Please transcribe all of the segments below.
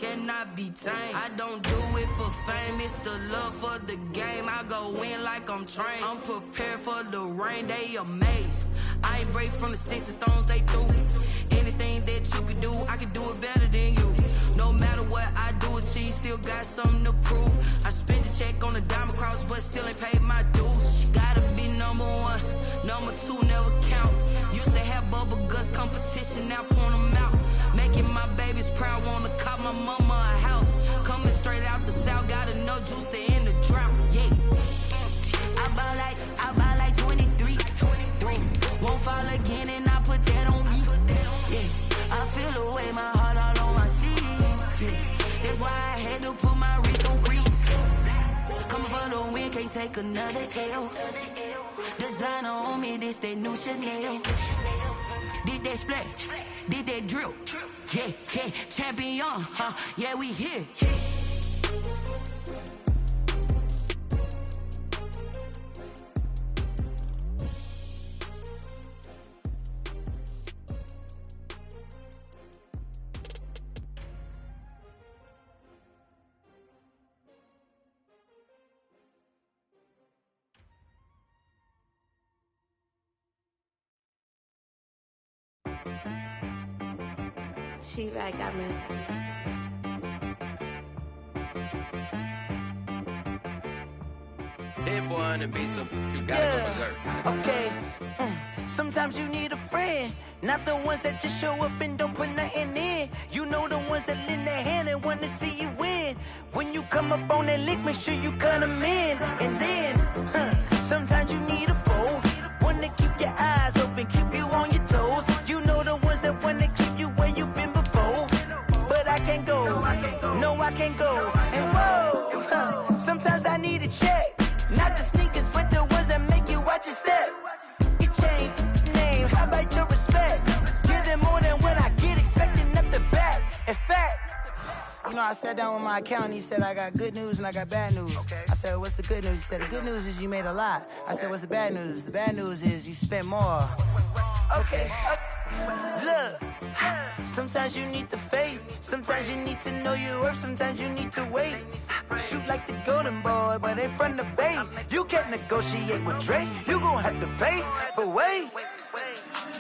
cannot be tamed. I don't do it for fame, it's the love for the game. I go in like I'm trained. I'm prepared for the rain, they amazed. I ain't break from the sticks and stones they threw. Anything that you can do, I can do it better than you. No matter what I do, achieve, still got something to prove. I spent the check on the diamond cross, but still ain't paid my dues. Gotta be number one, number two never count. Used to have bubble guts competition, now point them out. Making my babies proud, wanna cop my mama a house. Coming straight out the south, got enough juice to end the drought. Yeah, I bought like 23. Won't fall again, and I put that on me. Yeah, I feel the way, my heart all on my sleeve. Yeah, that's why I had to put my wrist on freeze. Coming for the win, can't take another L. Designer on me, this that new Chanel. Did that splash, did that drill. Yeah, yeah, champion, huh? Yeah, we here. She back got me. Hit boy on the beat, so you gotta go berserk. Okay. Sometimes you need a friend, not the ones that just show up and don't put nothing in. You know the ones that lend their hand and want to see you win. When you come up on that lick, make sure you cut them in. And then, sometimes you need a foe, one to keep your eyes open, keep you on your toes. You know the ones that want to keep you where you've been before. But I can't go, no I can't go. And whoa, sometimes I need a check. Not the sneakers, but the ones that make you watch your step. You change name, how about your respect? Give them more than what I get, expecting up the back. In fact, you know, I sat down with my accountant, he said, I got good news and I got bad news. Okay. I said, what's the good news? He said, the good news is you made a lot. I said, what's the bad news? The bad news is you spent more. Okay. Look, sometimes you need the faith, sometimes you need to know your worth, sometimes you need to wait. Shoot like the golden boy, but in front of Bay. You can't negotiate with Drake, you gon' have to pay. But wait,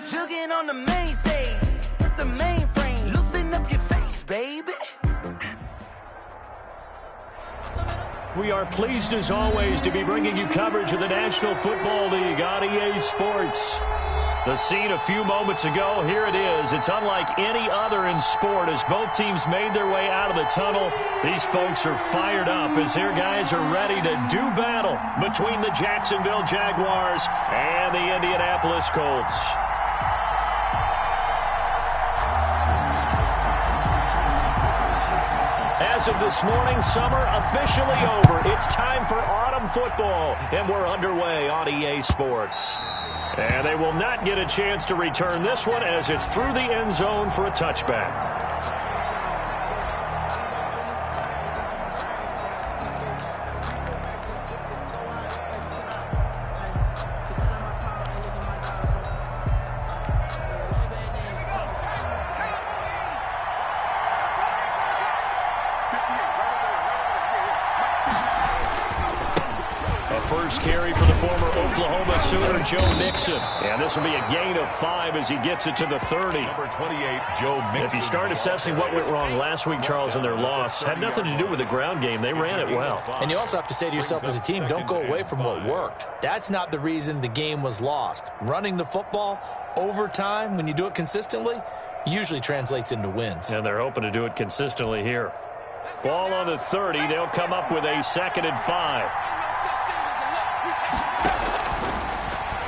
jugging on the main stage, with the mainframe, loosen up your face, baby. We are pleased as always to be bringing you coverage of the National Football League on EA Sports. The scene a few moments ago, here it is. It's unlike any other in sport as both teams made their way out of the tunnel. These folks are fired up as their guys are ready to do battle between the Jacksonville Jaguars and the Indianapolis Colts. As of this morning, summer officially over. It's time for autumn football, and we're underway on EA Sports. And they will not get a chance to return this one as it's through the end zone for a touchback. First carry for the former Oklahoma Sooner, Joe Mixon. And this will be a gain of 5 as he gets it to the 30. Number 28, Joe Mixon. If you start assessing what went wrong last week, Charles, in their loss, had nothing to do with the ground game. They ran it well. And you also have to say to yourself as a team, don't go away from what worked. That's not the reason the game was lost. Running the football over time, when you do it consistently, usually translates into wins. And they're hoping to do it consistently here. Ball on the 30. They'll come up with a 2nd and 5.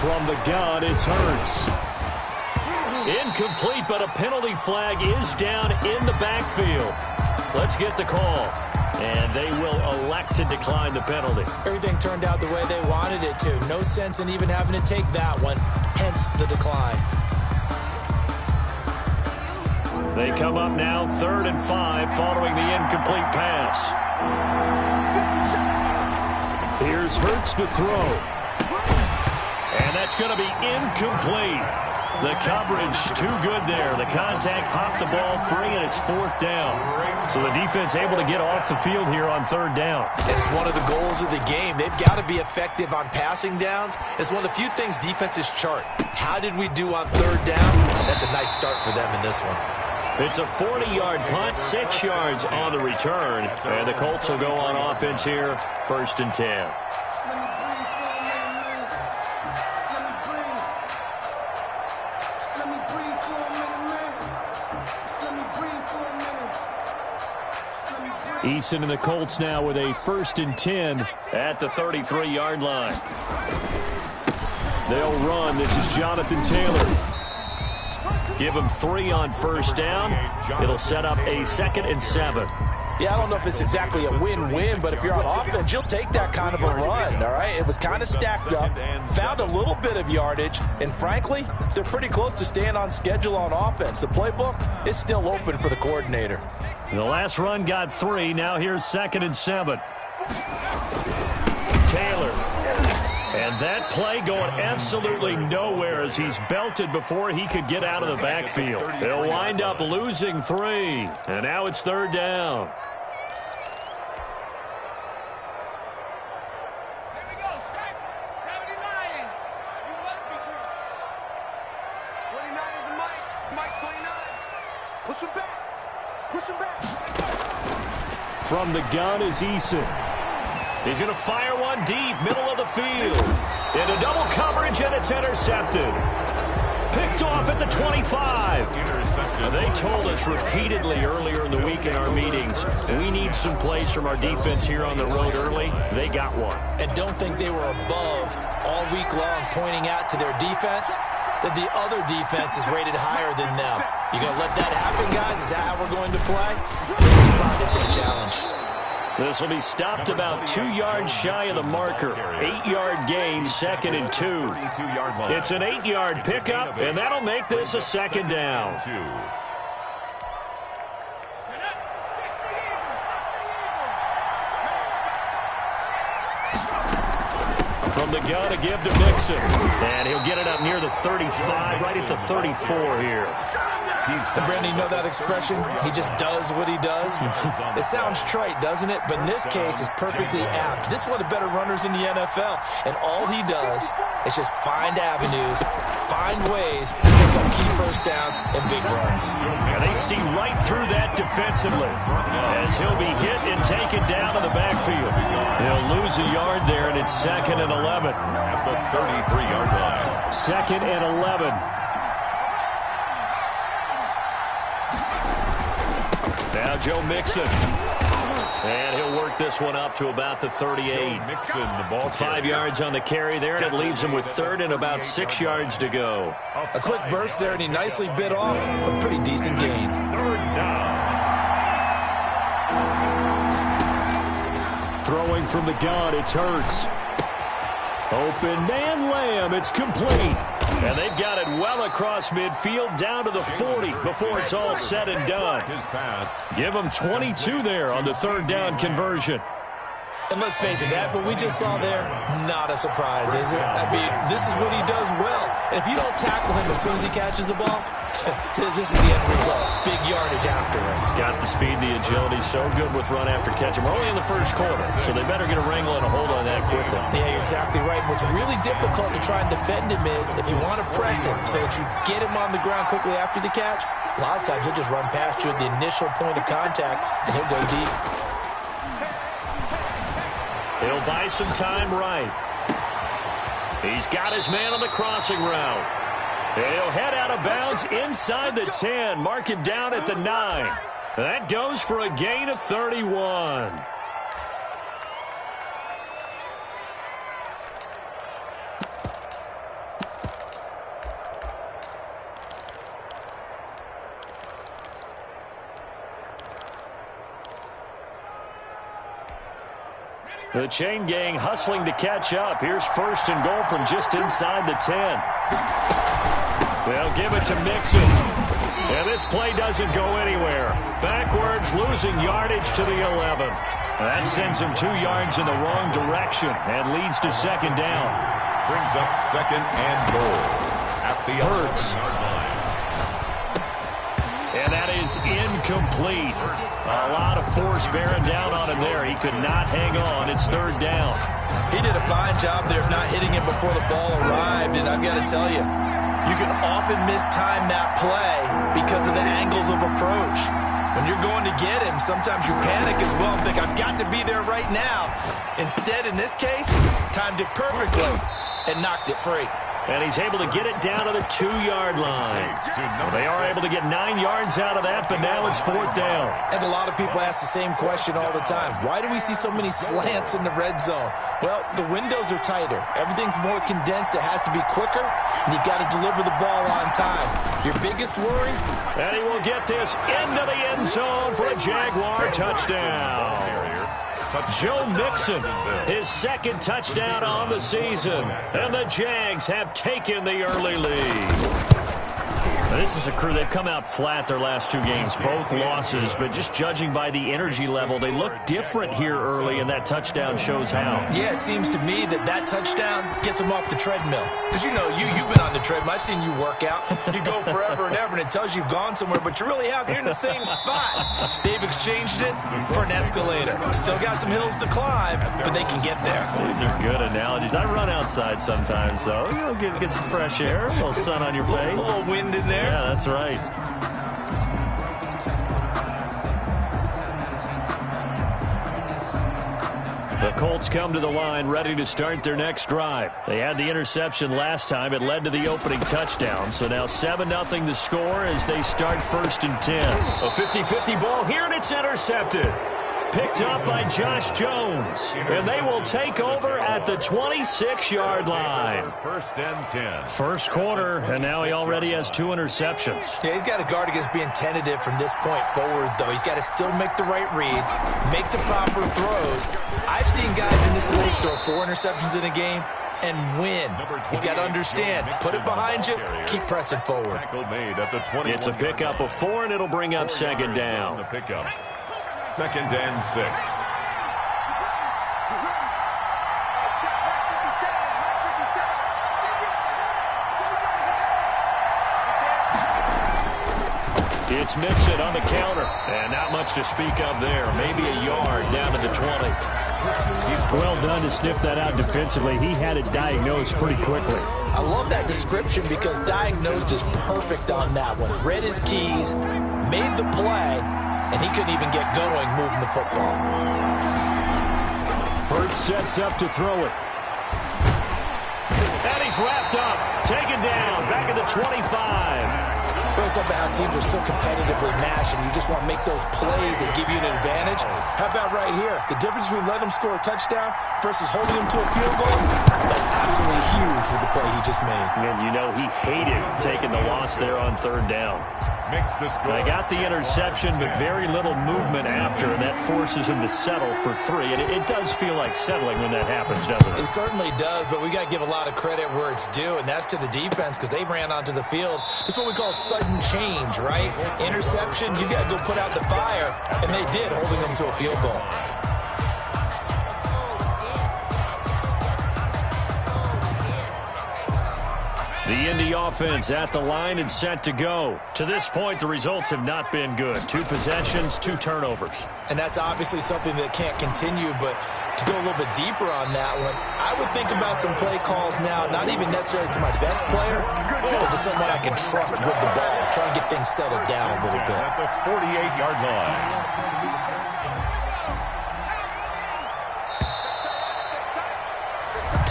From the gun, it's Hurts. Incomplete, but a penalty flag is down in the backfield. Let's get the call. And they will elect to decline the penalty. Everything turned out the way they wanted it to. No sense in even having to take that one, hence the decline. They come up now 3rd and 5 following the incomplete pass. Here's Hurts to throw. And that's going to be incomplete. The coverage too good there. The contact popped the ball free, and it's 4th down. So the defense able to get off the field here on 3rd down. It's one of the goals of the game. They've got to be effective on passing downs. It's one of the few things defenses chart. How did we do on 3rd down? That's a nice start for them in this one. It's a 40-yard punt, 6 yards on the return. And the Colts will go on offense here, 1st and 10. Eason and the Colts now with a 1st and 10 at the 33-yard line. They'll run. This is Jonathan Taylor. Give him 3 on 1st down. It'll set up a 2nd and 7. Yeah, I don't know if it's exactly a win-win, but if you're on offense, you'll take that kind of a run, all right? It was kind of stacked up, found a little bit of yardage, and frankly, they're pretty close to staying on schedule on offense. The playbook is still open for the coordinator. The last run got 3. Now here's 2nd and 7. Taylor. And that play going absolutely nowhere as he's belted before he could get out of the backfield. They'll wind up losing 3. And now it's 3rd down. From the gun is Eason. He's going to fire one deep, middle of the field. Into double coverage, and it's intercepted. Picked off at the 25. Now, they told us repeatedly earlier in the week in our meetings, we need some plays from our defense here on the road early. They got one. And don't think they were above all week long pointing out to their defense that the other defense is rated higher than them. You going to let that happen, guys? Is that how we're going to play? And they responded to the challenge. This will be stopped about 2 yards shy of the marker. 8-yard gain, 2nd and 2. It's an 8-yard pickup, and that'll make this a 2nd down. From the gun to give to Mixon. And he'll get it up near the 35, right at the 34 here. And Brandon, you know that expression? He just does what he does. It sounds trite, doesn't it? But in this case, it's perfectly apt. This is one of the better runners in the NFL. And all he does is just find avenues, find ways to pick up key 1st downs and big runs. And they see right through that defensively as he'll be hit and taken down to the backfield. He'll lose a yard there, and it's 2nd and 11. At the 33-yard line. 2nd and 11. Now Joe Mixon. And he'll work this one up to about the 38. Mixon, the ball 5 yards on the carry there, and it leaves him with 3rd and about 6 yards to go. A quick burst there, and he nicely bit off a pretty decent gain. 3rd down. Throwing from the gun, it's Hurts. Open man, Lamb, it's complete. And they've got it well across midfield down to the 40 before it's all said and done. Give them 22 there on the 3rd down conversion. And let's face it, that what we just saw there, not a surprise, is it? I mean, this is what he does well. And if you don't tackle him as soon as he catches the ball, this is the end result. Big yardage afterwards. Got the speed, the agility, so good with run after catch. We're only in the 1st quarter, so they better get a wrangle and a hold on that quickly. Yeah, you're exactly right. What's really difficult to try and defend him is if you want to press him so that you get him on the ground quickly after the catch, a lot of times he'll just run past you at the initial point of contact, and he'll go deep. He'll buy some time right. He's got his man on the crossing route. And he'll head out of bounds inside the 10. Mark him down at the 9. That goes for a gain of 31. The chain gang hustling to catch up. Here's 1st and goal from just inside the 10. They'll give it to Mixon. And this play doesn't go anywhere. Backwards, losing yardage to the 11. That sends him 2 yards in the wrong direction and leads to 2nd down. Brings up 2nd and goal. at the Hurts. 11-yard line. And that is incomplete. A lot of force bearing down on him there. He could not hang on. It's third down. He did a fine job there of not hitting him before the ball arrived, and I've got to tell you, you can often mistime that play because of the angles of approach. When you're going to get him, sometimes you panic as well and think, I've got to be there right now. Instead, in this case, timed it perfectly and knocked it free. And he's able to get it down to the 2-yard line. They are able to get 9 yards out of that, but now it's fourth down. And a lot of people ask the same question all the time. Why do we see so many slants in the red zone? Well, the windows are tighter. Everything's more condensed. It has to be quicker, and you've got to deliver the ball on time. Your biggest worry? And he will get this into the end zone for a Jaguar touchdown. Joe Mixon, his second touchdown on the season. And the Jags have taken the early lead. Now, this is a crew, they've come out flat their last 2 games, both losses, but just judging by the energy level, they look different here early, and that touchdown shows how. Yeah, it seems to me that touchdown gets them off the treadmill. Because you've been on the treadmill. I've seen you work out. You go forever and ever, and it tells you you've gone somewhere, but you really have. You're in the same spot. They've exchanged it for an escalator. Still got some hills to climb, but they can get there. These are good analogies. I run outside sometimes, though. You'll get some fresh air, a little sun on your face. A little wind in there. Yeah, that's right. The Colts come to the line ready to start their next drive. They had the interception last time. It led to the opening touchdown. So now 7-0 to score as they start 1st and 10. A 50-50 ball here, and it's intercepted. Picked up by Josh Jones. And they will take over at the 26-yard line. 1st and 10. First quarter, and now he already has 2 interceptions. Yeah, he's got to guard against being tentative from this point forward, though. He's got to still make the right reads, make the proper throws. I've seen guys in this league throw 4 interceptions in a game and win. He's got to understand, put it behind you, keep pressing forward. It's a pickup of 4, and it'll bring up 2nd down. The pickup. 2nd and 6. It's Mixon on the counter. And not much to speak of there. Maybe a yard down to the 20. Well done to sniff that out defensively. He had it diagnosed pretty quickly. I love that description because diagnosed is perfect on that one. Read his keys, made the play, and he couldn't even get going moving the football. Hurts sets up to throw it. And he's wrapped up. Taken down. Back at the 25. Well, it's about how teams are so competitively matched, and you just want to make those plays that give you an advantage. How about right here? The difference between letting them score a touchdown versus holding them to a field goal, that's absolutely huge with the play he just made. And you know he hated taking the loss there on 3rd down. They got the interception, but very little movement after, and that forces him to settle for 3. And it does feel like settling when that happens, doesn't it? It certainly does, but we got to give a lot of credit where it's due, and that's to the defense because they ran onto the field. This is what we call sudden change, right? Interception, you got to go put out the fire, and they did, holding them to a field goal. The Indy offense at the line and set to go. To this point, the results have not been good. 2 possessions, 2 turnovers. And that's obviously something that can't continue, but to go a little bit deeper on that one, I would think about some play calls now, not even necessarily to my best player, but to someone I can trust with the ball. Try and get things settled down a little bit. At the 48-yard line.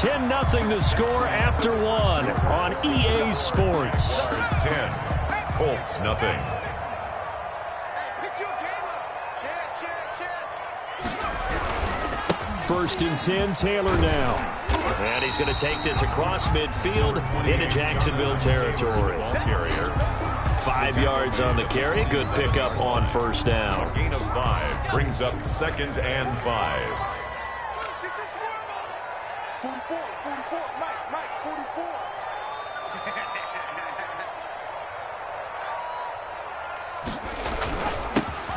10-0 the score after 1 on EA Sports. It's 10. Colts, nothing. First and 10, Taylor now. And he's going to take this across midfield into Jacksonville territory. 5 yards on the carry. Good pickup on 1st down. Gain of 5 brings up 2nd and 5. 44, Mike, 44.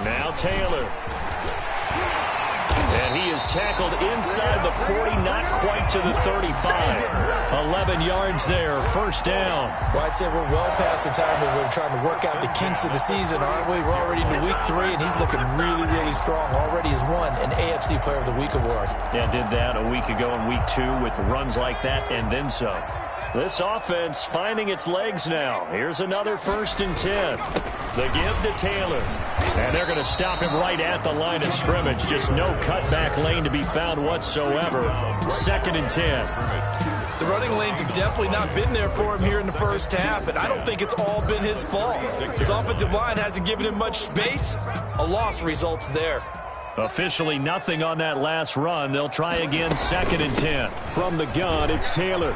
Now Taylor. And he is He's tackled inside the 40, not quite to the 35. 11 yards there, first down. Well, I'd say we're well past the time where we're trying to work out the kinks of the season, aren't we? We're already into week 3, and he's looking really, really strong. Already has won an AFC Player of the Week award. Yeah, did that a week ago in week 2 with runs like that and then some. This offense finding its legs now. Here's another 1st and 10. The give to Taylor. And they're going to stop him right at the line of scrimmage. Just no cutback lane to be found whatsoever. 2nd and 10. The running lanes have definitely not been there for him here in the first half, and I don't think it's all been his fault. His offensive line hasn't given him much space. A loss results there. Officially nothing on that last run. They'll try again, 2nd and 10. From the gun, it's Taylor.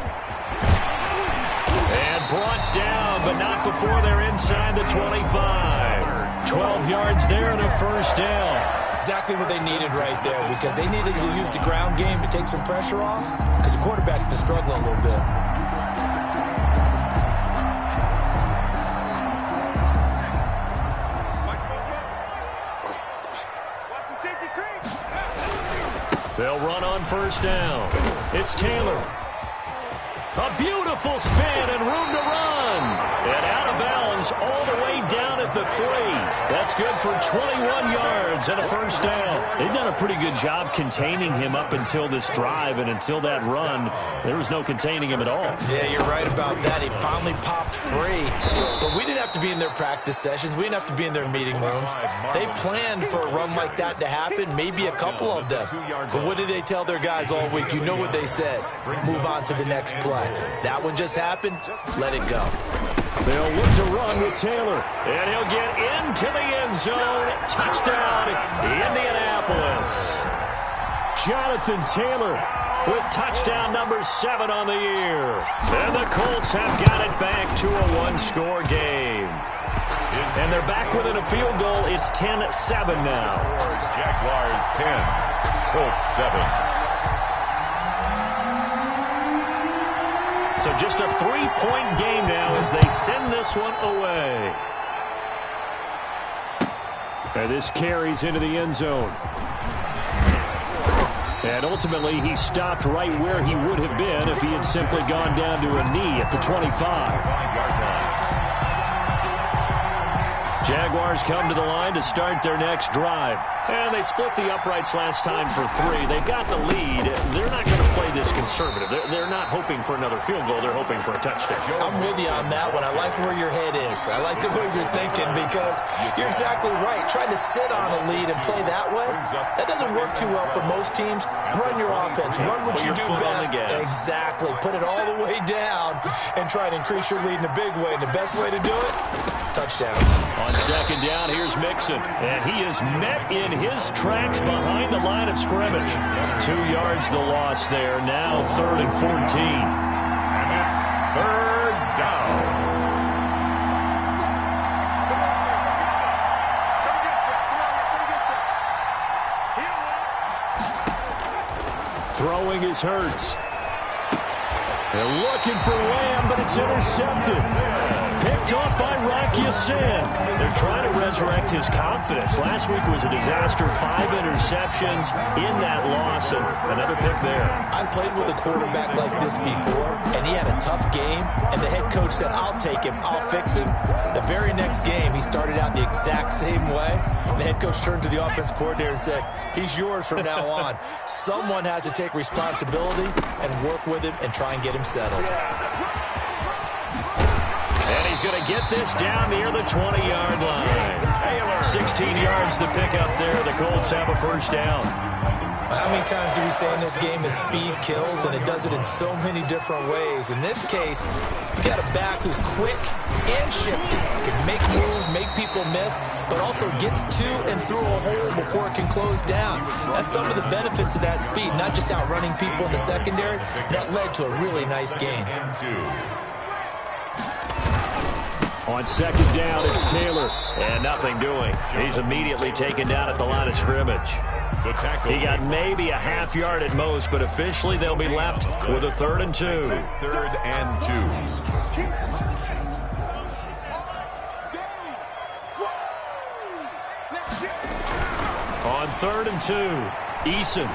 And brought down, but not before they're inside the 25. 12 yards there and a first down. Exactly what they needed right there, because they needed to use the ground game to take some pressure off, because the quarterback's been struggling a little bit. They'll run on first down. It's Taylor. A beautiful spin and room to run. And out of bounds all the way down at the 3. That's good for 21 yards and a first down. They've done a pretty good job containing him up until this drive, and until that run, there was no containing him at all. Yeah, you're right about that. He finally popped free. But we didn't have to be in their practice sessions. We didn't have to be in their meeting rooms. They planned for a run like that to happen, maybe a couple of them. But what did they tell their guys all week? You know what they said. Move on to the next play. That one just happened. Let it go. They'll look to run with Taylor. And he'll get into the end zone. Touchdown, Indianapolis. Jonathan Taylor with touchdown number 7 on the year. And the Colts have got it back to a 1-score game. And they're back within a field goal. It's 10-7 now. Jaguars 10, Colts 7. So just a 3-point game now as they send this one away. And this carries into the end zone. And ultimately, he stopped right where he would have been if he had simply gone down to a knee at the 25. Jaguars come to the line to start their next drive. And they split the uprights last time for 3. They've got the lead. They're not going to play this conservative. They're not hoping for another field goal. They're hoping for a touchdown. I'm with you on that one. I like where your head is. I like the way you're thinking, because you're exactly right. Trying to sit on a lead and play that way, that doesn't work too well for most teams. Run your offense. Run what you do best. Exactly. Put it all the way down and try to increase your lead in a big way. And the best way to do it, touchdowns. On second down, here's Mixon. And he is met in his tracks behind the line of scrimmage. 2 yards the loss there. Now 3rd and 14. And it's 3rd down. Throwing is Hurts. They're looking for Lamb, but it's intercepted. Picked off by Rocky Sin. They're trying to resurrect his confidence. Last week was a disaster. 5 interceptions in that loss, and another pick there. I played with a quarterback like this before, and he had a tough game, and the head coach said, I'll take him, I'll fix him. The very next game, he started out the exact same way. The head coach turned to the offense coordinator and said, he's yours from now on. Someone has to take responsibility and work with him and try and get him settled. And he's going to get this down near the 20-yard line. 16 yards to pick up there. The Colts have a first down. How many times do we say in this game that speed kills, and it does it in so many different ways? In this case, you got a back who's quick and shifty, can make moves, make people miss, but also gets to and through a hole before it can close down. That's some of the benefits of that speed, not just outrunning people in the secondary. That led to a really nice game. On second down, it's Taylor. And nothing doing. He's immediately taken down at the line of scrimmage. He got maybe a half yard at most, but officially they'll be left with a 3rd and 2. 3rd and 2. On 3rd and 2. Eason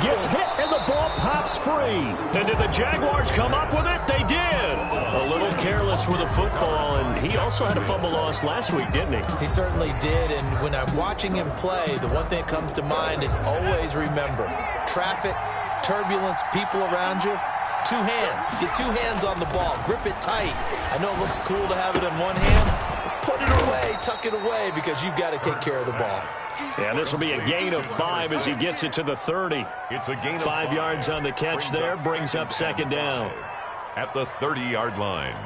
gets hit, and the ball pops free. And did the Jaguars come up with it? They did. A little careless with the football, and he also had a fumble loss last week, didn't he? He certainly did, and when I'm watching him play, the one thing that comes to mind is always remember, traffic, turbulence, people around you, two hands. Get two hands on the ball. Grip it tight. I know it looks cool to have it in one hand, but put it away, tuck it away, because you've got to take care of the ball. Yeah, this will be a gain of 5 as he gets it to the 30. It's a gain of 5 yards on the catch there, brings up second down. At the 30-yard line.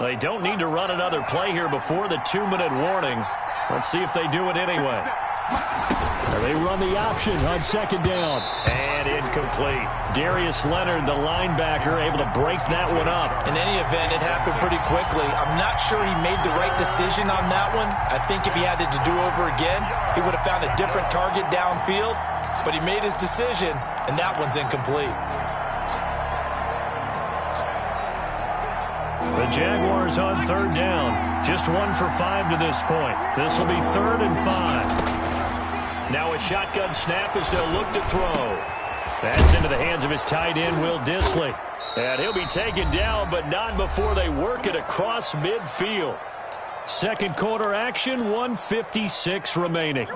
They don't need to run another play here before the 2-minute warning. Let's see if they do it anyway. They run the option on second down. And incomplete. Darius Leonard, the linebacker, able to break that one up. In any event, it happened pretty quickly. I'm not sure he made the right decision on that one. I think if he had it to do over again, he would have found a different target downfield. But he made his decision, and that one's incomplete. The Jaguars on third down. Just 1 for 5 to this point. This will be 3rd and 5. Now a shotgun snap as they'll look to throw. That's into the hands of his tight end, Will Dissly. And he'll be taken down, but not before they work it across midfield. Second quarter action, 1:56 remaining.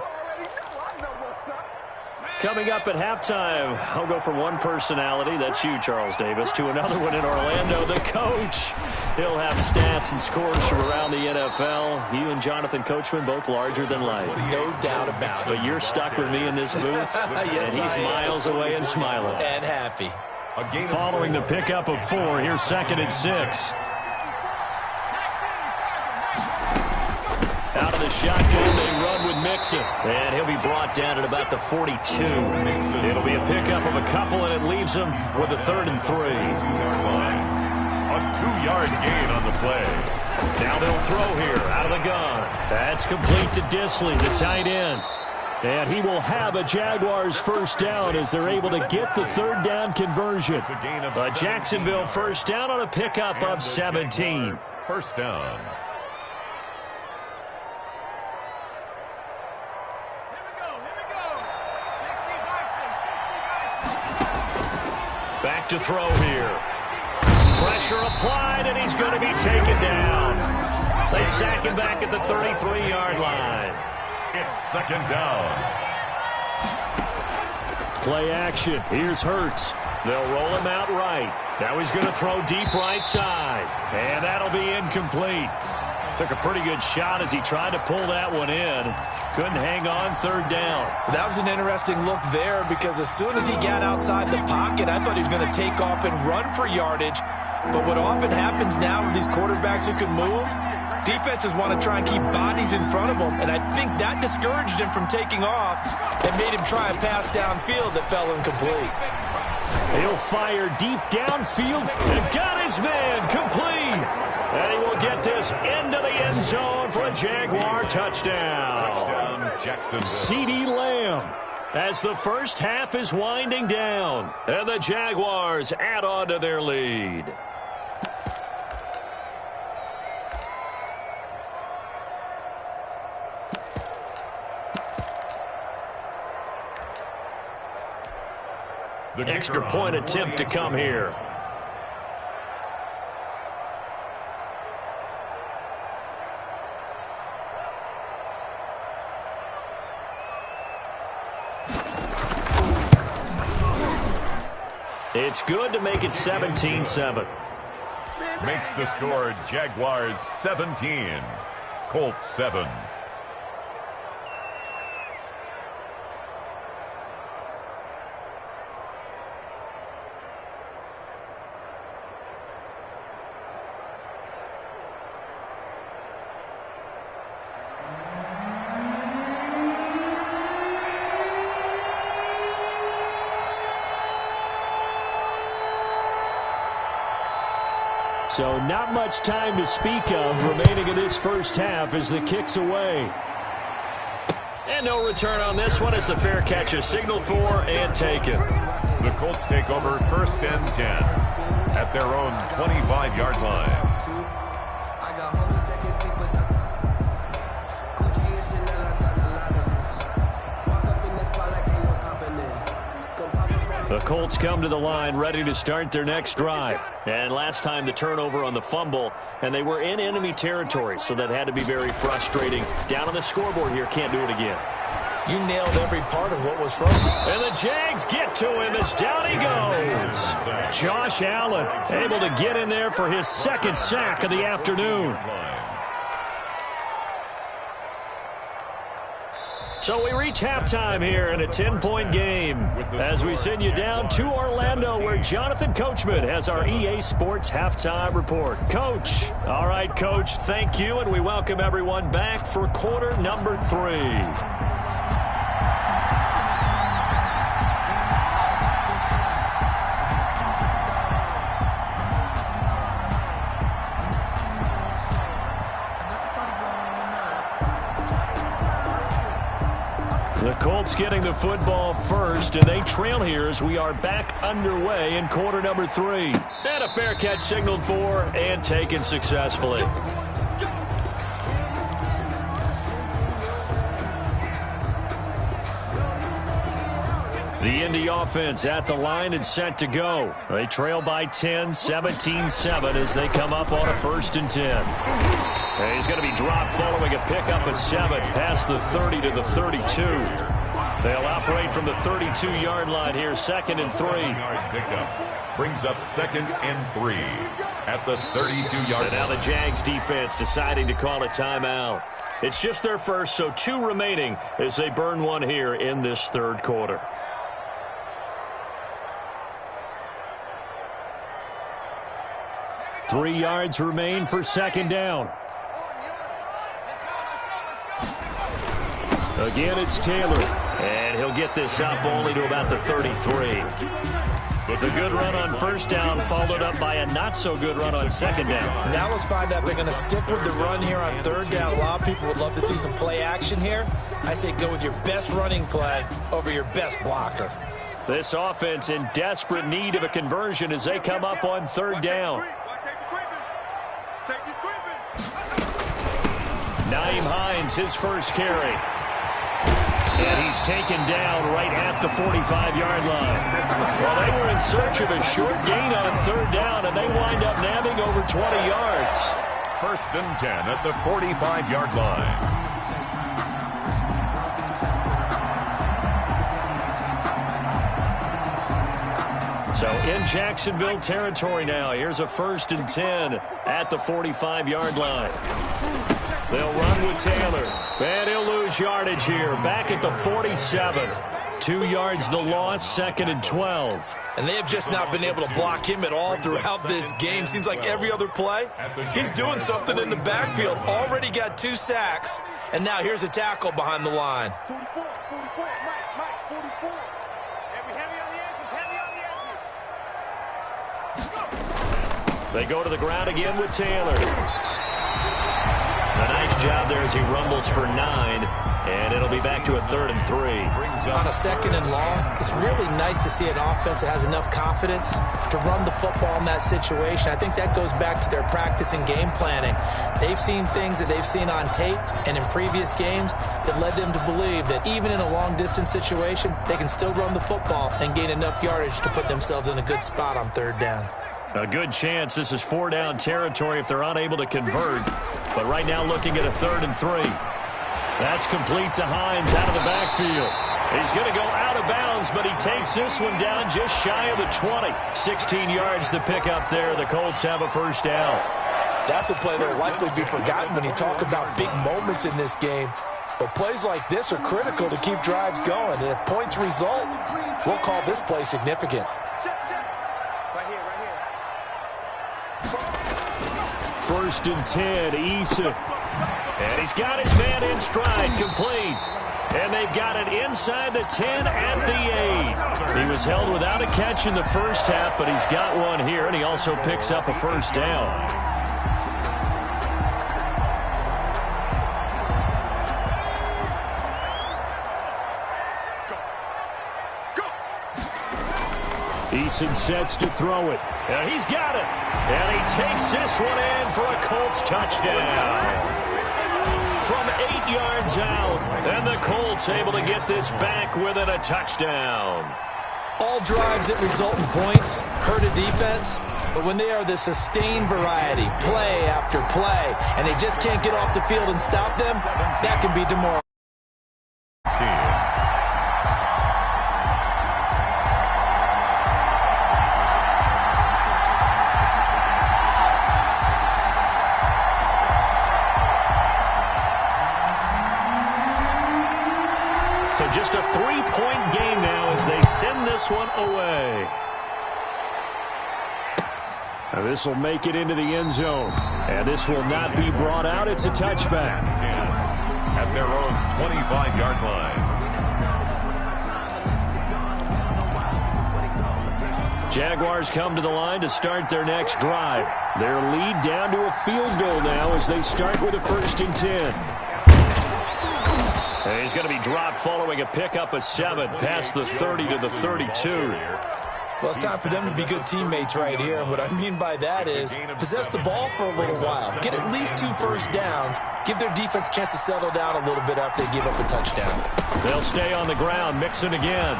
Coming up at halftime, I'll go from one personality, that's you, Charles Davis, to another one in Orlando, the coach. He'll have stats and scores from around the NFL. You and Jonathan Coachman, both larger than life. No doubt about it. But you're stuck with me in this booth, yes, and he's miles away and smiling. And happy. Following the pickup of 4, here's 2nd and 6. Out of the shotgun, they run with Mixon. And he'll be brought down at about the 42. It'll be a pickup of a couple, and it leaves him with a 3rd and 3. A 2-yard gain on the play. Now they'll throw here out of the gun. That's complete to Dissly, the tight end. And he will have a Jaguars first down as they're able to get the 3rd down conversion. A Jacksonville first down on a pickup of 17. First down. Back to throw here. Pressure applied, and he's going to be taken down. They sack him back at the 33-yard line. It's 2nd down. Play action. Here's Hurts. They'll roll him out right. Now he's going to throw deep right side. And that'll be incomplete. Took a pretty good shot as he tried to pull that one in. Couldn't hang on, 3rd down. That was an interesting look there because as soon as he got outside the pocket, I thought he was going to take off and run for yardage. But what often happens now with these quarterbacks who can move, defenses want to try and keep bodies in front of them, and I think that discouraged him from taking off and made him try a pass downfield that fell incomplete. He'll fire deep downfield and got his man complete. And he will get this into the end zone for a Jaguar touchdown. CeeDee Lamb as the first half is winding down. And the Jaguars add on to their lead. Extra point attempt to come here. It's good to make it 17-7. Makes the score Jaguars 17, Colts 7. So not much time to speak of remaining in this first half as the kick's away. And no return on this one as the fair catch is signaled for and taken. The Colts take over 1st and 10. at their own 25-yard line. The Colts come to the line ready to start their next drive. And last time the turnover on the fumble, and they were in enemy territory, so that had to be very frustrating. Down on the scoreboard here, can't do it again. You nailed every part of what was frustrating. And the Jags get to him as down he goes. Josh Allen able to get in there for his second sack of the afternoon. So we reach halftime here in a 10-point game as we send you down to Orlando where Jonathan Coachman has our EA Sports halftime report. Coach. All right, Coach, thank you, and we welcome everyone back for quarter number 3. The Colts getting the football first, and they trail here as we are back underway in quarter number 3. And a fair catch signaled for and taken successfully. The Indy offense at the line and set to go. They trail by 10, 17-7 as they come up on a 1st and 10. And he's going to be dropped following a pickup of 7 past the 30 to the 32. They'll operate from the 32-yard line here, 2nd and 3. Pickup brings up 2nd and 3 at the 32-yard line. And now the Jags defense deciding to call a timeout. It's just their first, so 2 remaining as they burn one here in this 3rd quarter. Three yards remain for 2nd down. Again, it's Taylor, and he'll get this up only to about the 33. But the good run on 1st down followed up by a not-so-good run on 2nd down. Now let's find out if they're going to stick with the run here on 3rd down. A lot of people would love to see some play action here. I say go with your best running play over your best blocker. This offense in desperate need of a conversion as they come up on 3rd down. Nyheim Hines, his first carry. And he's taken down right at the 45-yard line. Well, they were in search of a short gain on 3rd down, and they wind up nabbing over 20 yards. 1st and 10 at the 45-yard line. So in Jacksonville territory now. Here's a 1st and 10 at the 45-yard line. They'll run with Taylor. And he'll lose yardage here. Back at the 47. 2 yards the loss, 2nd and 12. And they have just not been able to block him at all throughout this game. Seems like every other play, he's doing something in the backfield. Already got 2 sacks. And now here's a tackle behind the line. 44, Mike, 44. Heavy on the edges, heavy on the edges. They go to the ground again with Taylor. A nice job there as he rumbles for 9, and it'll be back to a 3rd and 3. On a 2nd and long, it's really nice to see an offense that has enough confidence to run the football in that situation. I think that goes back to their practice and game planning. They've seen things that they've seen on tape and in previous games that led them to believe that even in a long-distance situation, they can still run the football and gain enough yardage to put themselves in a good spot on 3rd down. A good chance this is 4-down territory if they're unable to convert. But right now looking at a 3rd and 3. That's complete to Hines out of the backfield. He's going to go out of bounds, but he takes this one down just shy of the 20. 16 yards to pick up there. The Colts have a 1st down. That's a play that will likely be forgotten when you talk about big moments in this game. But plays like this are critical to keep drives going. And if points result, we'll call this play significant. First and 10, Issa. And he's got his man in stride, complete. And they've got it inside the 10 at the 8. He was held without a catch in the first half, but he's got one here, and he also picks up a 1st down. Eason sets to throw it. And he's got it. And he takes this one in for a Colts touchdown. From 8 yards out. And the Colts able to get this back within a touchdown. All drives that result in points hurt a defense, but when they are the sustained variety, play after play, and they just can't get off the field and stop them, that can be demoralizing. So just a 3-point game now as they send this one away. Now this will make it into the end zone. And this will not be brought out. It's a touchback. At their own 25-yard line. Jaguars come to the line to start their next drive. Their lead down to a field goal now as they start with a 1st and 10. And he's going to be dropped following a pickup of 7 past the 30 to the 32. Well, it's time for them to be good teammates right here. And what I mean by that is possess the ball for a little while. Get at least 2 first downs. Give their defense a chance to settle down a little bit after they give up a touchdown. They'll stay on the ground. Mixon again.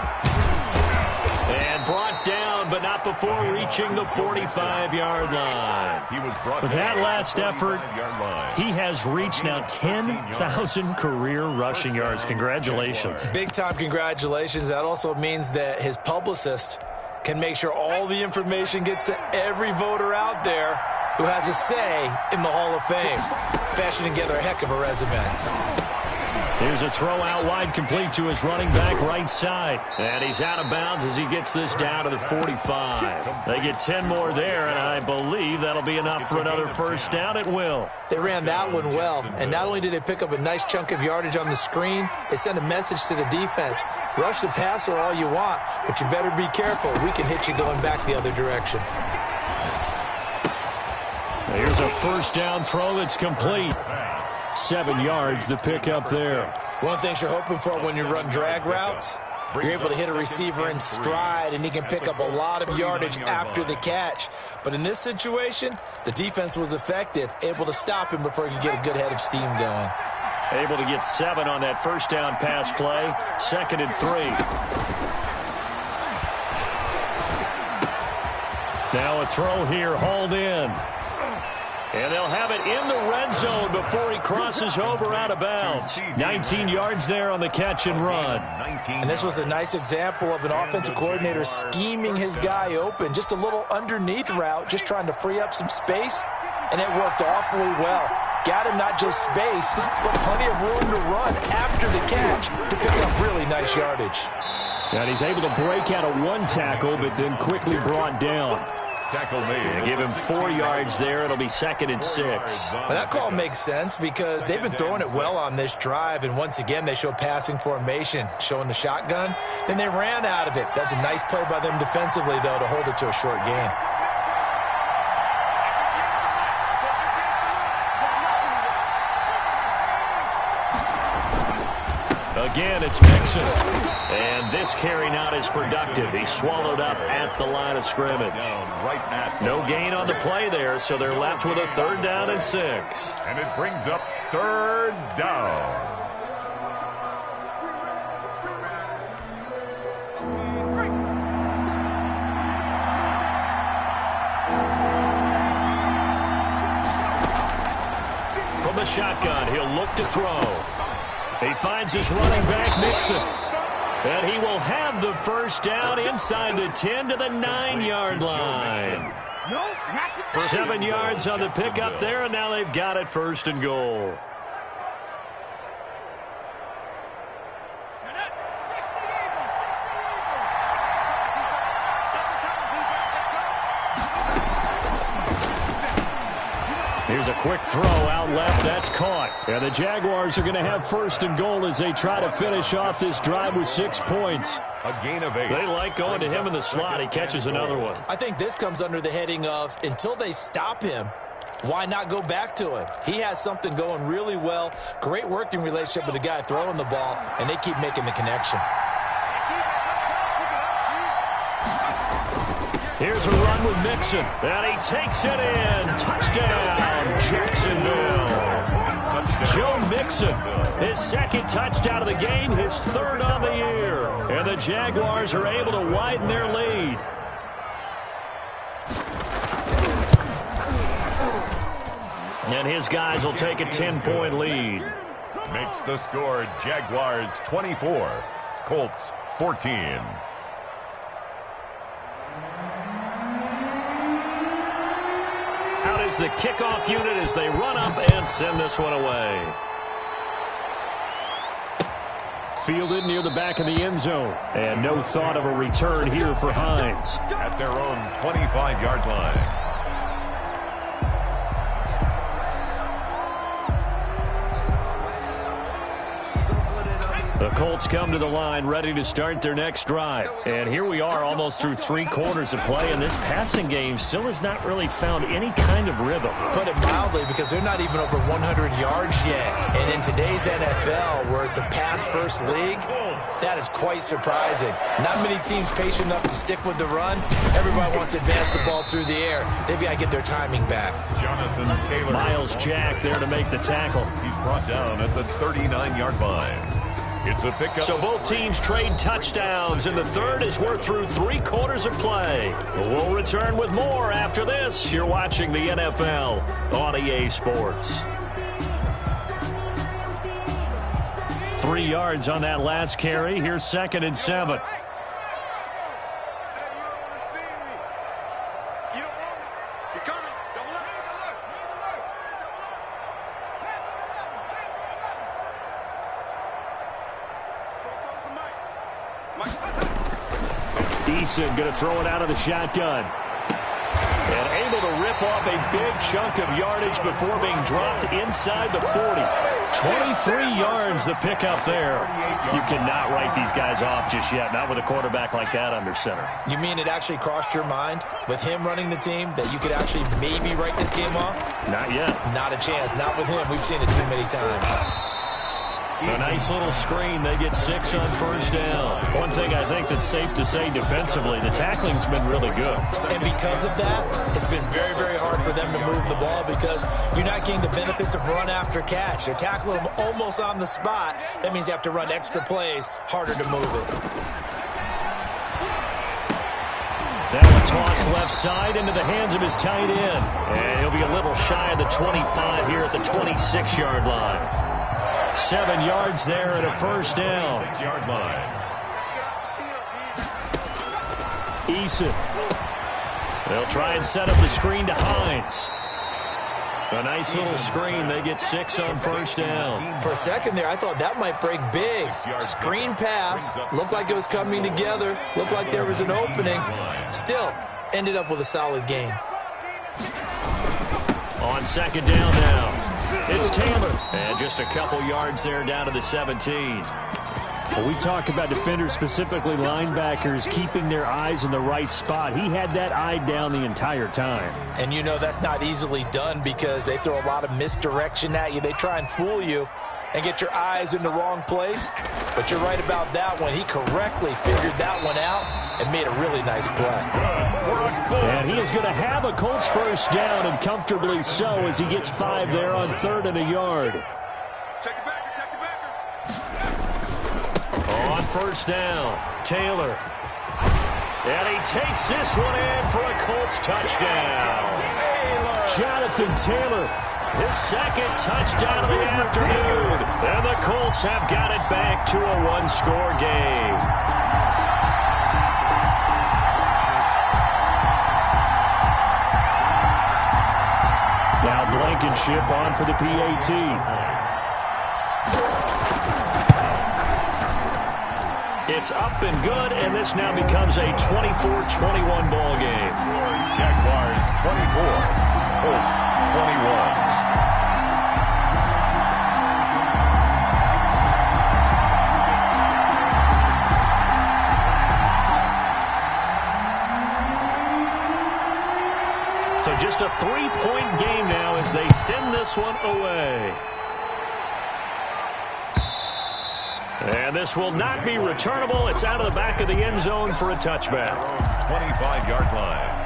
And brought down, but not before reaching the 45-yard line. With that last effort, he has reached now 10,000 career rushing yards. Congratulations. Big-time congratulations. That also means that his publicist can make sure all the information gets to every voter out there who has a say in the Hall of Fame. Fashioning together a heck of a resume. Here's a throw out wide, complete to his running back right side. And he's out of bounds as he gets this down to the 45. They get 10 more there, and I believe that'll be enough for another first down. It will. They ran that one well, and not only did they pick up a nice chunk of yardage on the screen, they sent a message to the defense. Rush the passer all you want, but you better be careful. We can hit you going back the other direction. Here's a first down throw that's complete. 7 yards to pick up there. One of the things you're hoping for when you run drag routes, you're able to hit a receiver in stride, and he can pick up a lot of yardage after the catch. But in this situation, the defense was effective, able to stop him before he could get a good head of steam going. Able to get 7 on that first down pass play. 2nd and 3. Now a throw here, hauled in. And they'll have it in the red zone before he crosses over out of bounds. 19 yards there on the catch and run. And this was a nice example of an offensive coordinator scheming his guy open. Just a little underneath route, just trying to free up some space. And it worked awfully well. Got him not just space, but plenty of room to run after the catch to pick up really nice yardage. And he's able to break out of 1 tackle, but then quickly brought down. Tackle made. Give him 4 yards there. It'll be 2nd and 6. Well, that call makes sense because they've been throwing it well on this drive, and once again they show passing formation, showing the shotgun. Then they ran out of it. That's a nice play by them defensively, though, to hold it to a short gain. Again, it's Mixon. And this carry not as productive. He's swallowed up at the line of scrimmage. No gain on the play there, so they're left with a 3rd down and 6. And it brings up 3rd down. From the shotgun, he'll look to throw. He finds his running back, Mixon. And he will have the first down inside the 10 to the 9-yard line. 7 yards on the pickup there, and now they've got it 1st and goal. Here's a quick throw out left. That's caught. And the Jaguars are going to have 1st and goal as they try to finish off this drive with 6 points. A gain of 8. They like going to him in the slot. He catches another one. I think this comes under the heading of until they stop him, why not go back to him? He has something going really well. Great working relationship with the guy throwing the ball, and they keep making the connection. Here's a run with Mixon, and he takes it in. Touchdown, Jacksonville. Joe Mixon, his second touchdown of the game, his third on the year. And the Jaguars are able to widen their lead. And his guys will take a 10-point lead. Makes the score Jaguars 24, Colts 14. Out is the kickoff unit as they run up and send this one away. Fielded near the back of the end zone. And no thought of a return here for Hines. At their own 25-yard line. The Colts come to the line ready to start their next drive. And here we are almost through 3 quarters of play, and this passing game still has not really found any kind of rhythm. Put it mildly, because they're not even over 100 yards yet. And in today's NFL, where it's a pass-first league, that is quite surprising. Not many teams patient enough to stick with the run. Everybody wants to advance the ball through the air. They've got to get their timing back. Jonathan Taylor. Miles Jack there to make the tackle. He's brought down at the 39-yard line. It's a pickup. So both teams trade touchdowns in the third as we're through 3 quarters of play. We'll return with more after this. You're watching the NFL on EA Sports. 3 yards on that last carry. Here's 2nd and 7. Eason going to throw it out of the shotgun. And able to rip off a big chunk of yardage before being dropped inside the 40. 23 yards the pickup there. You cannot write these guys off just yet, not with a quarterback like that under center. You mean it actually crossed your mind with him running the team that you could actually maybe write this game off? Not yet. Not a chance. Not with him. We've seen it too many times. A nice little screen. They get 6 on first down. One thing I think that's safe to say defensively, the tackling's been really good. And because of that, it's been very, very hard for them to move the ball because you're not getting the benefits of run after catch. They're tackling them almost on the spot. That means you have to run extra plays, harder to move it. That one tossed left side into the hands of his tight end. And he'll be a little shy of the 25 here at the 26-yard line. 7 yards there and a first down. 6-yard line. Eason. They'll try and set up the screen to Hines. A nice little screen. They get 6 on first down. For a second there, I thought that might break big. Screen pass. Looked like it was coming together. Looked like there was an opening. Still, ended up with a solid game. On 2nd down now. It's Taylor. And just a couple yards there down to the 17. Well, we talk about defenders, specifically linebackers, keeping their eyes in the right spot. He had that eye down the entire time. And you know that's not easily done because they throw a lot of misdirection at you. They try and fool you and get your eyes in the wrong place. But you're right about that one. He correctly figured that one out and made a really nice play. And he is going to have a Colts first down, and comfortably so, as he gets 5 there on 3rd and a yard. Check the backer, check the backer. On first down, Taylor. And he takes this one in for a Colts touchdown. Jonathan Taylor, his 2nd touchdown of the afternoon. And the Colts have got it back to a 1-score game. Now Blankenship on for the PAT. It's up and good, and this now becomes a 24-21 ball game. Jaguars 24, Colts 21. So just a 3-point game now as they send this one away. And this will not be returnable. It's out of the back of the end zone for a touchback. 25-yard line.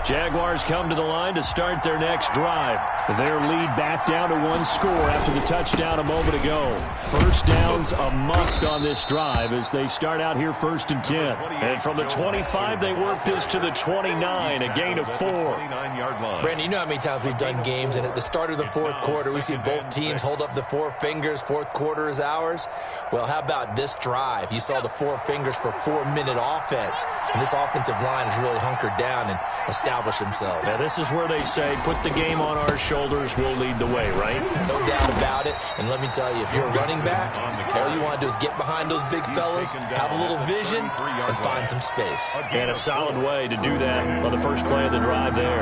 Jaguars come to the line to start their next drive. Their lead back down to one score after the touchdown a moment ago. First down's a must on this drive as they start out here 1st and 10. And from the 25, they work this to the 29, a gain of 4. Brandon, you know how many times we've done games, and at the start of the fourth quarter, we see both teams hold up the 4 fingers, fourth quarter is ours. Well, how about this drive? You saw the 4 fingers for 4-minute offense, and this offensive line is really hunkered down and establish themselves. Now, this is where they say, put the game on our shoulders, we'll lead the way, right? No doubt about it. And let me tell you, if you're a running back, all you want to do is get behind those big fellas, have a little vision, and find some space. And a solid way to do that on the first play of the drive there.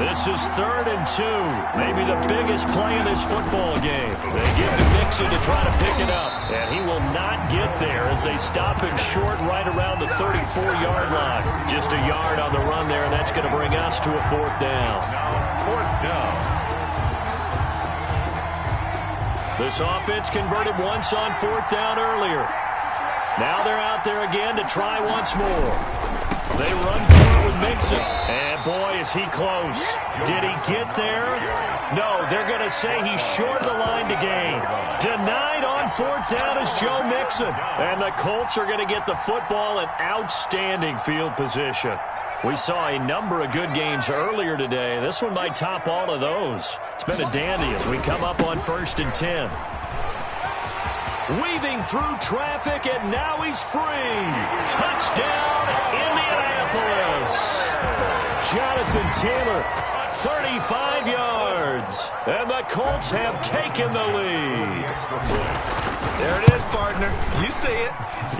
This is 3rd and 2, maybe the biggest play in this football game. They give to Mixon to try to pick it up, and he will not get there as they stop him short right around the 34-yard line. Just a yard on the run there, and that's going to bring us to a 4th down. Now, 4th down. This offense converted once on 4th down earlier. Now they're out there again to try once more. They run forward with Mixon. And boy, is he close. Did he get there? No, they're going to say he's short of the line to gain. Denied on 4th down is Joe Mixon. And the Colts are going to get the football in outstanding field position. We saw a number of good games earlier today. This one might top all of those. It's been a dandy as we come up on 1st and 10. Weaving through traffic, and now he's free. Touchdown, Indianapolis. Jonathan Taylor, 35 yards. And the Colts have taken the lead. There it is, partner. You see it.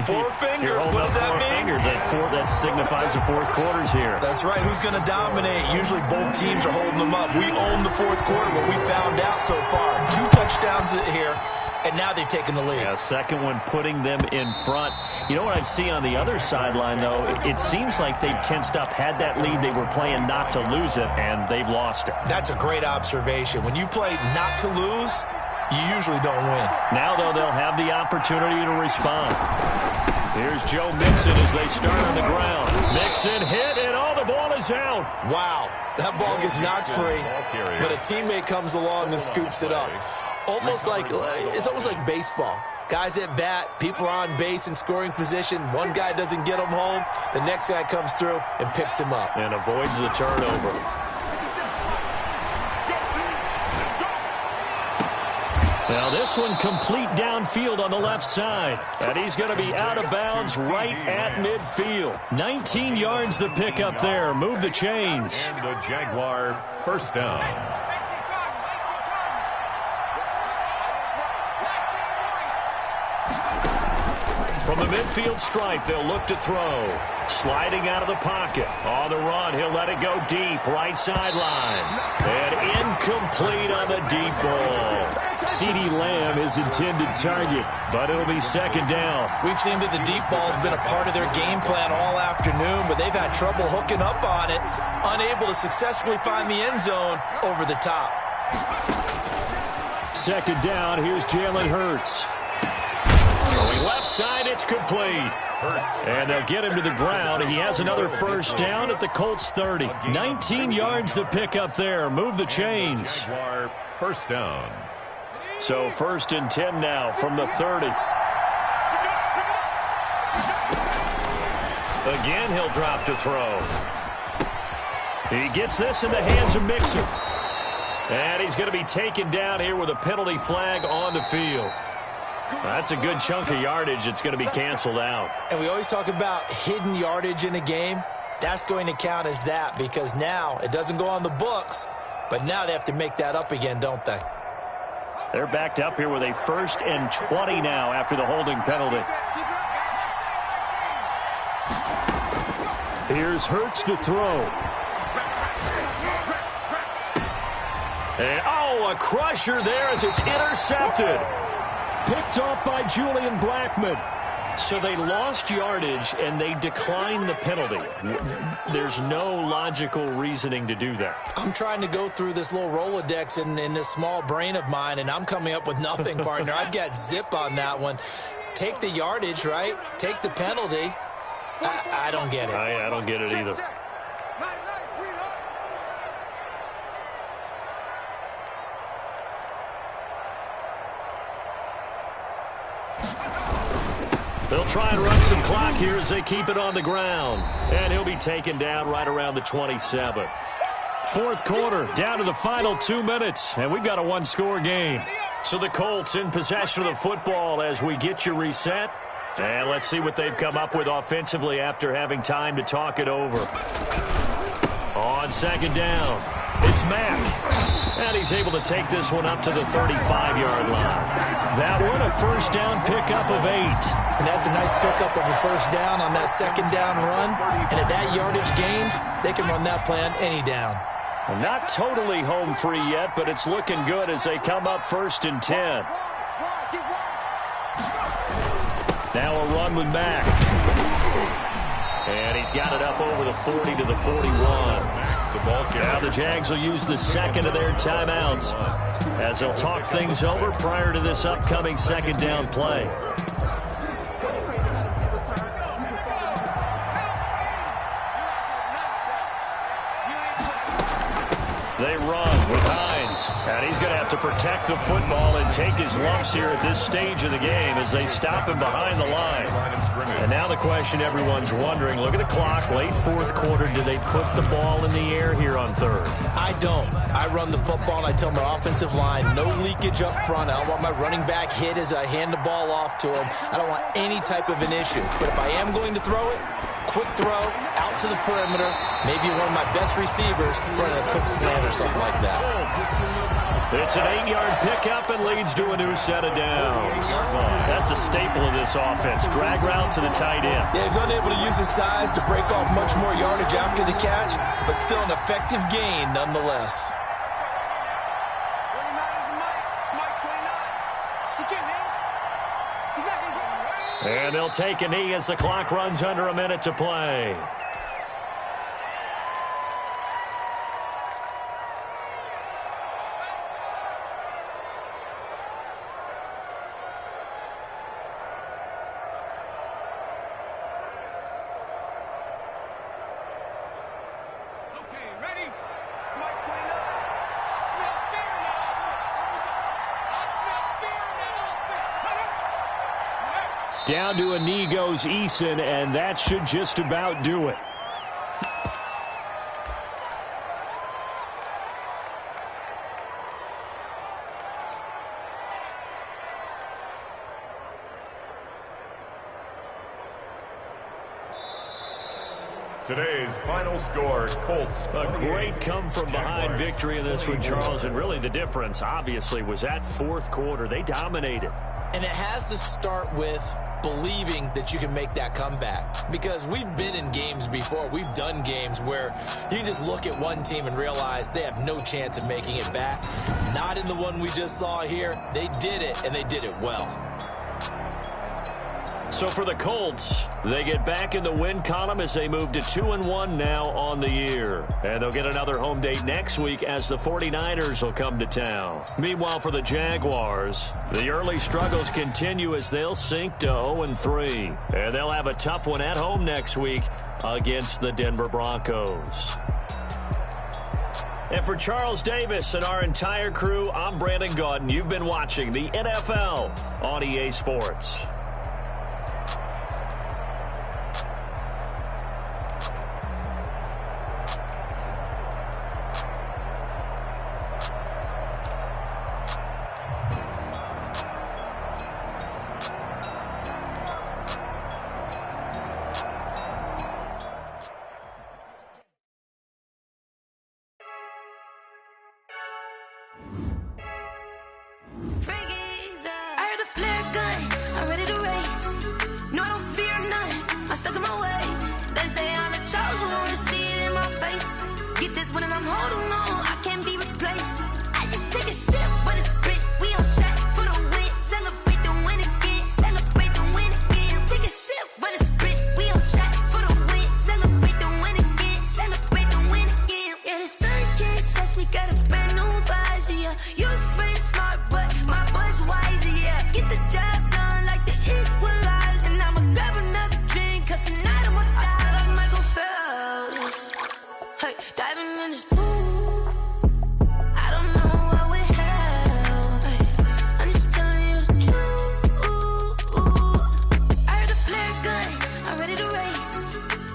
4 fingers. What does that mean? Fingers. That signifies the 4th quarter's here. That's right. Who's going to dominate? Usually both teams are holding them up. We own the 4th quarter, but we found out so far. 2 touchdowns here. And now they've taken the lead. Yeah, second one putting them in front. You know what I see on the other sideline, though? It seems like they've tensed up, had that lead. They were playing not to lose it, and they've lost it. That's a great observation. When you play not to lose, you usually don't win. Now, though, they'll have the opportunity to respond. Here's Joe Mixon as they start on the ground. Mixon hit, and the ball is out. Wow, that ball gets knocked free, but a teammate comes along and scoops it up. It's almost like baseball. Guys at bat, people are on base in scoring position. One guy doesn't get him home. The next guy comes through and picks him up. And avoids the turnover. Now this one complete downfield on the left side. And he's going to be out of bounds right at midfield. 19 yards the pick up there. Move the chains. And a Jaguar 1st down. From the midfield stripe, they'll look to throw. Sliding out of the pocket. On the run, he'll let it go deep. Right sideline. And incomplete on the deep ball. CeeDee Lamb is intended target, but it'll be 2nd down. We've seen that the deep ball's been a part of their game plan all afternoon, but they've had trouble hooking up on it. Unable to successfully find the end zone over the top. 2nd down, here's Jalen Hurts. Going left side, it's complete. And they'll get him to the ground. He has another 1st down at the Colts 30. 19 yards to pick up there. Move the chains. 1st down. So 1st and 10 now from the 30. Again, he'll drop to throw. He gets this in the hands of Mixon. And he's going to be taken down here with a penalty flag on the field. That's a good chunk of yardage. It's going to be canceled out. And we always talk about hidden yardage in a game. That's going to count as that because now it doesn't go on the books, but now they have to make that up again, don't they? They're backed up here with a 1st and 20 now after the holding penalty. Here's Hurts to throw. And, a crusher there as it's intercepted. Picked off by Julian Blackmon. So they lost yardage, and they declined the penalty. There's no logical reasoning to do that. I'm trying to go through this little Rolodex in this small brain of mine, and I'm coming up with nothing, partner. I've got zip on that one. Take the yardage, right? Take the penalty. I don't get it. I don't get it either. They'll try and run some clock here as they keep it on the ground. And he'll be taken down right around the 27. Fourth quarter, down to the final 2 minutes, and we've got a one-score game. So the Colts in possession of the football as we get you reset. And let's see what they've come up with offensively after having time to talk it over. On second down, it's Mack. And he's able to take this one up to the 35-yard line. That one, a first down pickup of 8. And that's a nice pickup of a first down on that second down run. And at that yardage gained, they can run that play on any down. Not totally home free yet, but it's looking good as they come up 1st and 10. Now a run with Mack. And he's got it up over the 40 to the 41. Now the Jags will use the second of their timeouts as they'll talk things over prior to this upcoming second down play. They run with Hines, and he's going to have to protect the football and take his lumps here at this stage of the game as they stop him behind the line. And now the question everyone's wondering, look at the clock, late fourth quarter, do they put the ball in the air here on third? I don't. I run the football, and I tell my offensive line, no leakage up front. I don't want my running back hit as I hand the ball off to him. I don't want any type of an issue. But if I am going to throw it, quick throw, out to the perimeter, maybe one of my best receivers running a quick slant or something like that. It's an 8-yard pickup and leads to a new set of downs. That's a staple of this offense. Drag route to the tight end. Yeah, he's unable to use his size to break off much more yardage after the catch, but still an effective gain nonetheless. And they'll take a knee as the clock runs under a minute to play. Down to a knee goes Eason, and that should just about do it. Today's final score, Colts. A great come-from-behind victory in this one, Charles, and really the difference, obviously, was that fourth quarter. They dominated. And it has to start with believing that you can make that comeback. Because we've been in games before. We've done games where you can just look at one team and realize they have no chance of making it back. Not in the one we just saw here. They did it, and they did it well. So for the Colts, they get back in the win column as they move to 2-1 now on the year. And they'll get another home date next week as the 49ers will come to town. Meanwhile, for the Jaguars, the early struggles continue as they'll sink to 0-3. And they'll have a tough one at home next week against the Denver Broncos. And for Charles Davis and our entire crew, I'm Brandon Gaudin. You've been watching the NFL on EA Sports. You free smart, but my butt's wiser, yeah. Get the job done like the equalizer. And I'ma grab another drink, cause tonight I'ma die like Michael Phelps. Hey, diving in this pool, I don't know what we have. Hey, I'm just telling you the truth. I heard the flare gun, I'm ready to race.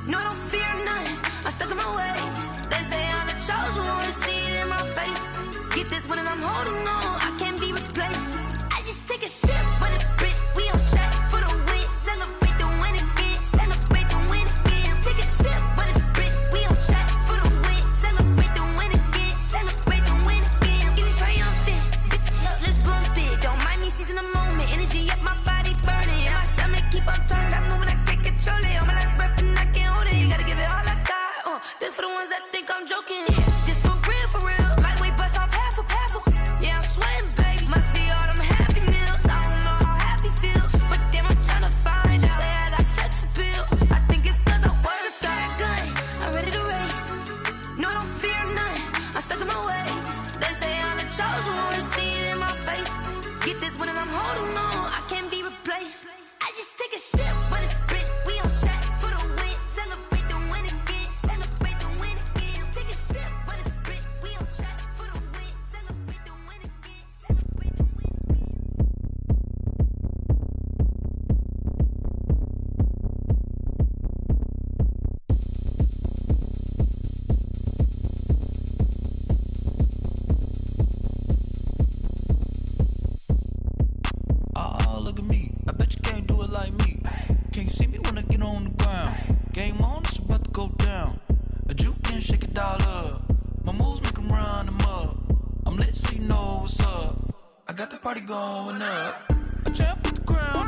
No, I don't fear nothing, I'm stuck in my ways. They say I'm the chosen one, see it in my face. Get this one and I'm holding on, I can't be replaced. I just take a sip, but it's spit, we on track for the win. Celebrate the win again, celebrate the win again. Take a sip, but it's spit, we on track for the win. Celebrate the win again, celebrate the win again. Get it triumphant, let's bump it. Don't mind me seizing the moment, energy up my body burning. And my stomach keep up turning, stop moving, I can't control it. On my last breath and I can't hold it, you gotta give it all I got. This for the ones that think I'm joking. This for real, lightweight bust off half a. Yeah, I'm sweating, baby, must be all them happy meals. I don't know how happy feels, but damn, I'm tryna find out. Say I got sex appeal, I think it's cause I work. Got a gun, I'm ready to race. No, I don't fear nothing, I'm stuck in my ways. They say I'm the chosen one, see it in my face. Get this one and I'm holding on, I can't be replaced. I just take a sip, but it's spit, we on track for the win. Celebrate the win again, celebrate the win again. Take a sip, but it's spit, we on track for the win. Celebrate the win again, celebrate the win again. Oh, look at me. I bet you can't do it like me. Can't see me when I get on the ground. Game on, it's about to go down. A juke and shake it all up. My moves make them run them up. I'm lit so you know what's up. I got the party going up. A champ with the crown